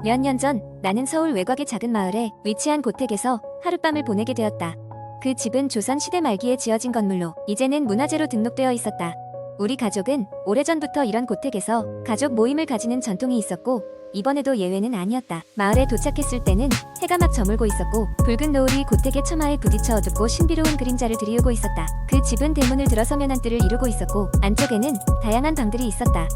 몇 년 전 나는 서울 외곽의 작은 마을에 위치한 고택에서 하룻밤을 보내게 되었다. 그 집은 조선 시대 말기에 지어진 건물로 이제는 문화재로 등록되어 있었다. 우리 가족은 오래전부터 이런 고택에서 가족 모임을 가지는 전통이 있었고 이번에도 예외는 아니었다. 마을에 도착했을 때는 해가 막 저물고 있었고 붉은 노을이 고택의 처마에 부딪혀 어둡고 신비로운 그림자를 드리우고 있었다. 그 집은 대문을 들어서면 안뜰을 이루고 있었고 안쪽에는 다양한 방들이 있었다.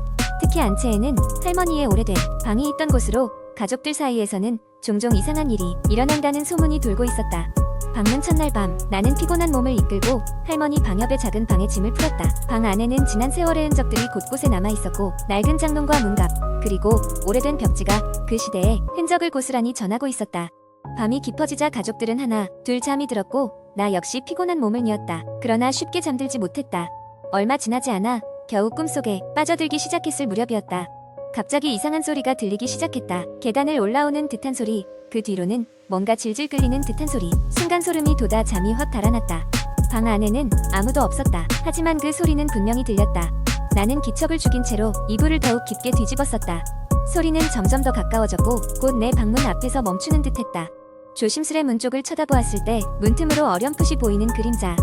특히 안채에는 할머니의 오래된 방이 있던 곳으로 가족들 사이에서는 종종 이상한 일이 일어난다는 소문이 돌고 있었다. 방문 첫날 밤 나는 피곤한 몸을 이끌고 할머니 방 옆의 작은 방에 짐을 풀었다. 방 안에는 지난 세월의 흔적들이 곳곳에 남아있었고 낡은 장롱과 문갑 그리고 오래된 벽지가 그 시대의 흔적을 고스란히 전하고 있었다. 밤이 깊어지자 가족들은 하나 둘 잠이 들었고 나 역시 피곤한 몸을 뉘었다. 그러나 쉽게 잠들지 못했다. 얼마 지나지 않아 겨우 꿈속에 빠져들기 시작했을 무렵이었다. 갑자기 이상한 소리가 들리기 시작했다. 계단을 올라오는 듯한 소리, 그 뒤로는 뭔가 질질 끌리는 듯한 소리. 순간 소름이 돋아 잠이 확 달아났다. 방 안에는 아무도 없었다. 하지만 그 소리는 분명히 들렸다. 나는 기척을 죽인 채로 이불을 더욱 깊게 뒤집었었다. 소리는 점점 더 가까워졌고 곧 내 방문 앞에서 멈추는 듯했다. 조심스레 문 쪽을 쳐다보았을 때 문틈으로 어렴풋이 보이는 그림자.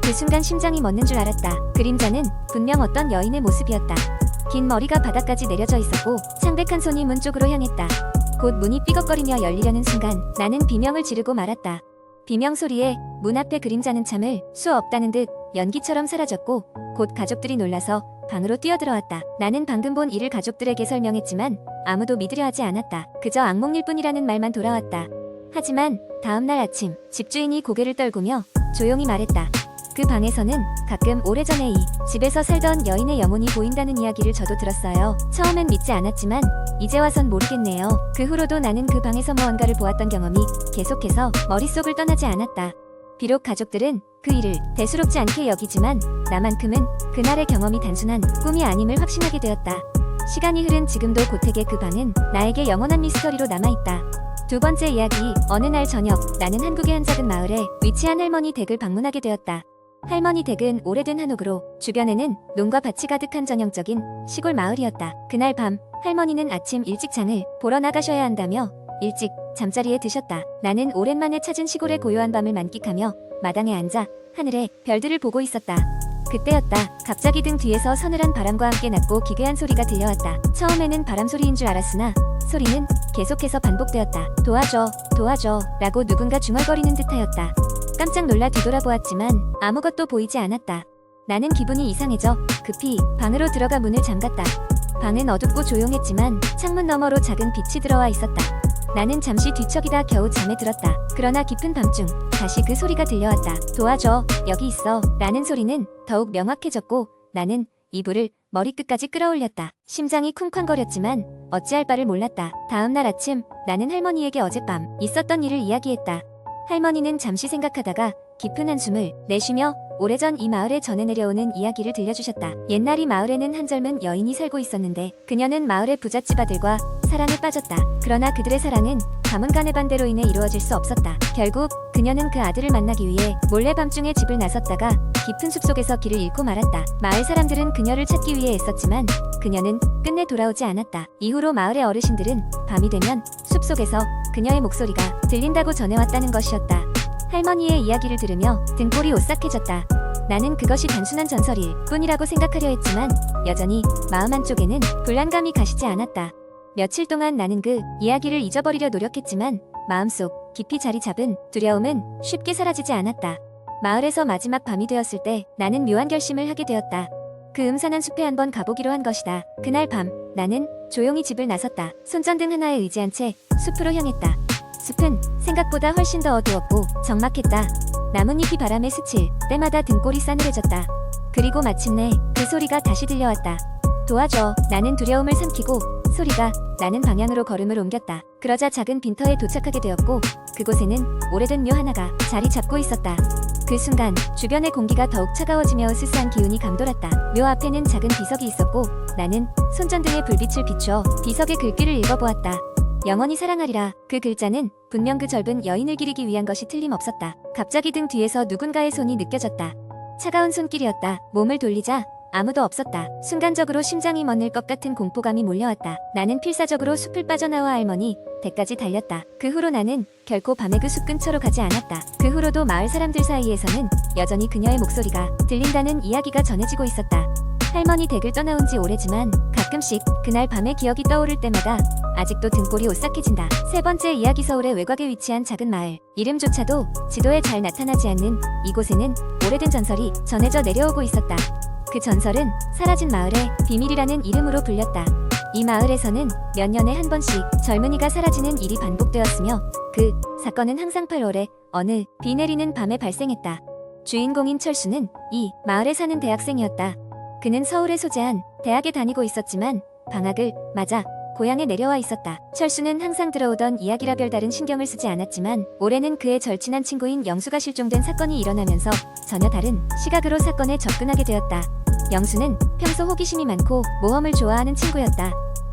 그 순간 심장이 멎는 줄 알았다. 그림자는 분명 어떤 여인의 모습이었다. 긴 머리가 바닥까지 내려져 있었고 창백한 손이 문 쪽으로 향했다. 곧 문이 삐걱거리며 열리려는 순간 나는 비명을 지르고 말았다. 비명 소리에 문 앞의 그림자는 참을 수 없다는 듯 연기처럼 사라졌고 곧 가족들이 놀라서 방으로 뛰어들어왔다. 나는 방금 본 일을 가족들에게 설명했지만 아무도 믿으려 하지 않았다. 그저 악몽일 뿐이라는 말만 돌아왔다. 하지만 다음날 아침 집주인이 고개를 떨구며 조용히 말했다. 그 방에서는 가끔 오래전에 이 집에서 살던 여인의 영혼이 보인다는 이야기를 저도 들었어요. 처음엔 믿지 않았지만 이제 와선 모르겠네요. 그 후로도 나는 그 방에서 무언가를 보았던 경험이 계속해서 머릿속을 떠나지 않았다. 비록 가족들은 그 일을 대수롭지 않게 여기지만 나만큼은 그날의 경험이 단순한 꿈이 아님을 확신하게 되었다. 시간이 흐른 지금도 고택의 그 방은 나에게 영원한 미스터리로 남아있다. 두 번째 이야기, 어느 날 저녁 나는 한국의 한 작은 마을에 위치한 할머니 댁을 방문하게 되었다. 할머니 댁은 오래된 한옥으로 주변에는 논과 밭이 가득한 전형적인 시골 마을이었다. 그날 밤 할머니는 아침 일찍 장을 보러 나가셔야 한다며 일찍 잠자리에 드셨다. 나는 오랜만에 찾은 시골의 고요한 밤을 만끽하며 마당에 앉아 하늘에 별들을 보고 있었다. 그때였다. 갑자기 등 뒤에서 서늘한 바람과 함께 낮고 기괴한 소리가 들려왔다. 처음에는 바람 소리인 줄 알았으나 소리는 계속해서 반복되었다. 도와줘, 도와줘 라고 누군가 중얼거리는 듯하였다. 깜짝 놀라 뒤돌아보았지만 아무것도 보이지 않았다. 나는 기분이 이상해져 급히 방으로 들어가 문을 잠갔다. 방은 어둡고 조용했지만 창문 너머로 작은 빛이 들어와 있었다. 나는 잠시 뒤척이다 겨우 잠에 들었다. 그러나 깊은 밤중 다시 그 소리가 들려왔다. 도와줘, 여기 있어 라는 소리는 더욱 명확해졌고 나는 이불을 머리끝까지 끌어올렸다. 심장이 쿵쾅거렸지만 어찌할 바를 몰랐다. 다음날 아침 나는 할머니에게 어젯밤 있었던 일을 이야기했다. 할머니는 잠시 생각하다가 깊은 한숨을 내쉬며 오래전 이 마을에 전해 내려오는 이야기를 들려주셨다. 옛날 이 마을에는 한 젊은 여인이 살고 있었는데 그녀는 마을의 부잣집 아들과 사랑에 빠졌다. 그러나 그들의 사랑은 가문간의 반대로 인해 이루어질 수 없었다. 결국 그녀는 그 아들을 만나기 위해 몰래 밤중에 집을 나섰다가 깊은 숲속에서 길을 잃고 말았다. 마을 사람들은 그녀를 찾기 위해 애썼지만 그녀는 끝내 돌아오지 않았다. 이후로 마을의 어르신들은 밤이 되면 숲속에서 그녀의 목소리가 들린다고 전해왔다는 것이었다. 할머니의 이야기를 들으며 등골이 오싹해졌다. 나는 그것이 단순한 전설일 뿐이라고 생각하려 했지만 여전히 마음 한쪽에는 불안감이 가시지 않았다. 며칠 동안 나는 그 이야기를 잊어버리려 노력했지만 마음속 깊이 자리 잡은 두려움은 쉽게 사라지지 않았다. 마을에서 마지막 밤이 되었을 때 나는 묘한 결심을 하게 되었다. 그 음산한 숲에 한번 가보기로 한 것이다. 그날 밤 나는 조용히 집을 나섰다. 손전등 하나에 의지한 채 숲으로 향했다. 숲은 생각보다 훨씬 더 어두웠고 적막했다. 나뭇잎이 바람에 스칠 때마다 등골이 싸늘해졌다. 그리고 마침내 그 소리가 다시 들려왔다. 도와줘. 나는 두려움을 삼키고 소리가 나는 방향으로 걸음을 옮겼다. 그러자 작은 빈터에 도착하게 되었고 그곳에는 오래된 묘 하나가 자리 잡고 있었다. 그 순간 주변의 공기가 더욱 차가워지며 으스스한 기운이 감돌았다. 묘 앞에는 작은 비석이 있었고 나는 손전등의 불빛을 비추어 비석의 글귀를 읽어보았다. 영원히 사랑하리라. 그 글자는 분명 그 젊은 여인을 기리기 위한 것이 틀림없었다. 갑자기 등 뒤에서 누군가의 손이 느껴졌다. 차가운 손길이었다. 몸을 돌리자 아무도 없었다. 순간적으로 심장이 멎을 것 같은 공포감이 몰려왔다. 나는 필사적으로 숲을 빠져나와 할머니 댁까지 달렸다. 그 후로 나는 결코 밤의 그 숲 근처로 가지 않았다. 그 후로도 마을 사람들 사이에서는 여전히 그녀의 목소리가 들린다는 이야기가 전해지고 있었다. 할머니 댁을 떠나온 지 오래지만 가끔씩 그날 밤의 기억이 떠오를 때마다 아직도 등골이 오싹해진다. 세 번째 이야기. 서울의 외곽에 위치한 작은 마을. 이름조차도 지도에 잘 나타나지 않는 이곳에는 오래된 전설이 전해져 내려오고 있었다. 그 전설은 사라진 마을의 비밀이라는 이름으로 불렸다. 이 마을에서는 몇 년에 한 번씩 젊은이가 사라지는 일이 반복되었으며 그 사건은 항상 8월에 어느 비 내리는 밤에 발생했다. 주인공인 철수는 이 마을에 사는 대학생이었다. 그는 서울에 소재한 대학에 다니고 있었지만 방학을 맞아 고향에 내려와 있었다. 철수는 항상 들어오던 이야기라 별다른 신경을 쓰지 않았지만 올해는 그의 절친한 친구인 영수가 실종된 사건이 일어나면서 전혀 다른 시각으로 사건에 접근하게 되었다. 영수는 평소 호기심이 많고 모험을 좋아하는 친구였다.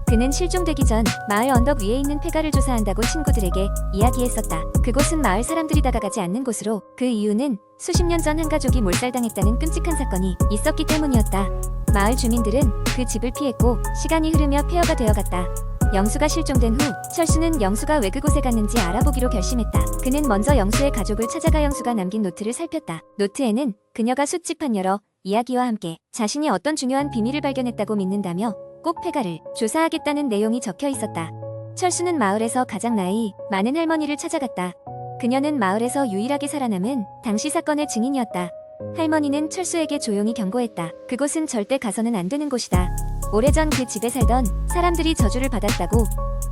그는 실종되기 전 마을 언덕 위에 있는 폐가를 조사한다고 친구들에게 이야기했었다. 그곳은 마을 사람들이 다가가지 않는 곳으로 그 이유는 수십 년 전 한 가족이 몰살당했다는 끔찍한 사건이 있었기 때문이었다. 마을 주민들은 그 집을 피했고 시간이 흐르며 폐허가 되어갔다. 영수가 실종된 후 철수는 영수가 왜 그곳에 갔는지 알아보기로 결심했다. 그는 먼저 영수의 가족을 찾아가 영수가 남긴 노트를 살폈다. 노트에는 그녀가 숫집한 여러 이야기와 함께 자신이 어떤 중요한 비밀을 발견했다고 믿는다며 꼭 폐가를 조사하겠다는 내용이 적혀 있었다. 철수는 마을에서 가장 나이 많은 할머니를 찾아갔다. 그녀는 마을에서 유일하게 살아남은 당시 사건의 증인이었다. 할머니는 철수에게 조용히 경고했다. 그곳은 절대 가서는 안 되는 곳이다. 오래전 그 집에 살던 사람들이 저주를 받았다고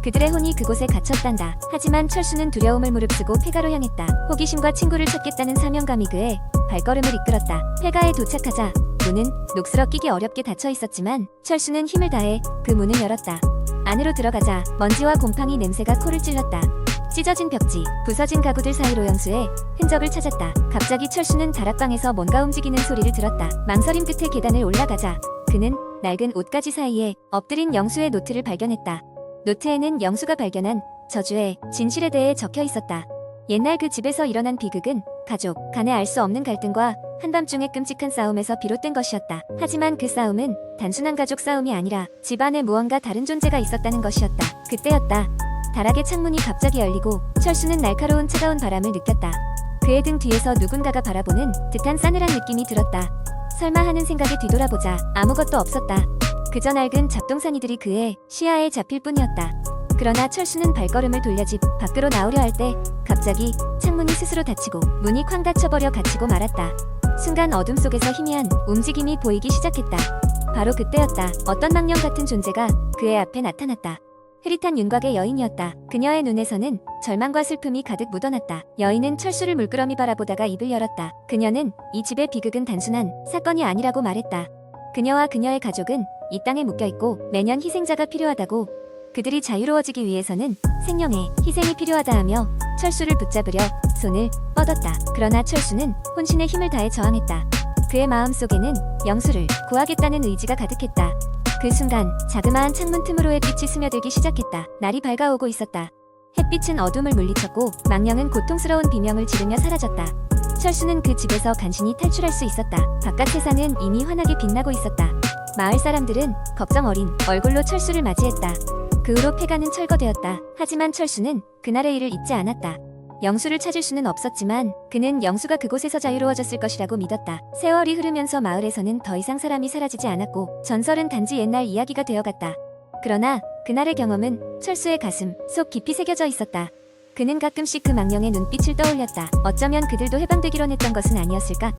그들의 혼이 그곳에 갇혔단다. 하지만 철수는 두려움을 무릅쓰고 폐가로 향했다. 호기심과 친구를 찾겠다는 사명감이 그의 발걸음을 이끌었다. 폐가에 도착하자 문은 녹슬어 끼기 어렵게 닫혀 있었지만 철수는 힘을 다해 그 문을 열었다. 안으로 들어가자 먼지와 곰팡이 냄새가 코를 찔렀다. 찢어진 벽지, 부서진 가구들 사이로 영수의 흔적을 찾았다. 갑자기 철수는 다락방에서 뭔가 움직이는 소리를 들었다. 망설임 끝에 계단을 올라가자 그는 낡은 옷가지 사이에 엎드린 영수의 노트를 발견했다. 노트에는 영수가 발견한 저주의 진실에 대해 적혀 있었다. 옛날 그 집에서 일어난 비극은 가족 간에 알 수 없는 갈등과 한밤중의 끔찍한 싸움에서 비롯된 것이었다. 하지만 그 싸움은 단순한 가족 싸움이 아니라 집안에 무언가 다른 존재가 있었다는 것이었다. 그때였다. 다락의 창문이 갑자기 열리고 철수는 날카로운 차가운 바람을 느꼈다. 그의 등 뒤에서 누군가가 바라보는 듯한 싸늘한 느낌이 들었다. 설마 하는 생각에 뒤돌아보자 아무것도 없었다. 그저 낡은 잡동사니들이 그의 시야에 잡힐 뿐이었다. 그러나 철수는 발걸음을 돌려 집 밖으로 나오려 할 때 갑자기 창문이 스스로 닫히고 문이 쾅 닫혀버려 갇히고 말았다. 순간 어둠 속에서 희미한 움직임이 보이기 시작했다. 바로 그때였다. 어떤 망령 같은 존재가 그의 앞에 나타났다. 흐릿한 윤곽의 여인이었다. 그녀의 눈에서는 절망과 슬픔이 가득 묻어났다. 여인은 철수를 물끄러미 바라보다가 입을 열었다. 그녀는 이 집의 비극은 단순한 사건이 아니라고 말했다. 그녀와 그녀의 가족은 이 땅에 묶여있고 매년 희생자가 필요하다고 그들이 자유로워지기 위해서는 생명의 희생이 필요하다 하며 철수를 붙잡으려 손을 뻗었다. 그러나 철수는 혼신의 힘을 다해 저항했다. 그의 마음속에는 영수를 구하겠다는 의지가 가득했다. 그 순간 자그마한 창문 틈으로의 빛이 스며들기 시작했다. 날이 밝아오고 있었다. 햇빛은 어둠을 물리쳤고 망령은 고통스러운 비명을 지르며 사라졌다. 철수는 그 집에서 간신히 탈출할 수 있었다. 바깥 세상은 이미 환하게 빛나고 있었다. 마을 사람들은 걱정 어린 얼굴로 철수를 맞이했다. 그 후로 폐가는 철거되었다. 하지만 철수는 그날의 일을 잊지 않았다. 영수를 찾을 수는 없었지만 그는 영수가 그곳에서 자유로워졌을 것이라고 믿었다. 세월이 흐르면서 마을에서는 더 이상 사람이 사라지지 않았고 전설은 단지 옛날 이야기가 되어갔다. 그러나 그날의 경험은 철수의 가슴 속 깊이 새겨져 있었다. 그는 가끔씩 그 망령의 눈빛을 떠올렸다. 어쩌면 그들도 해방되기론 했던 것은 아니었을까?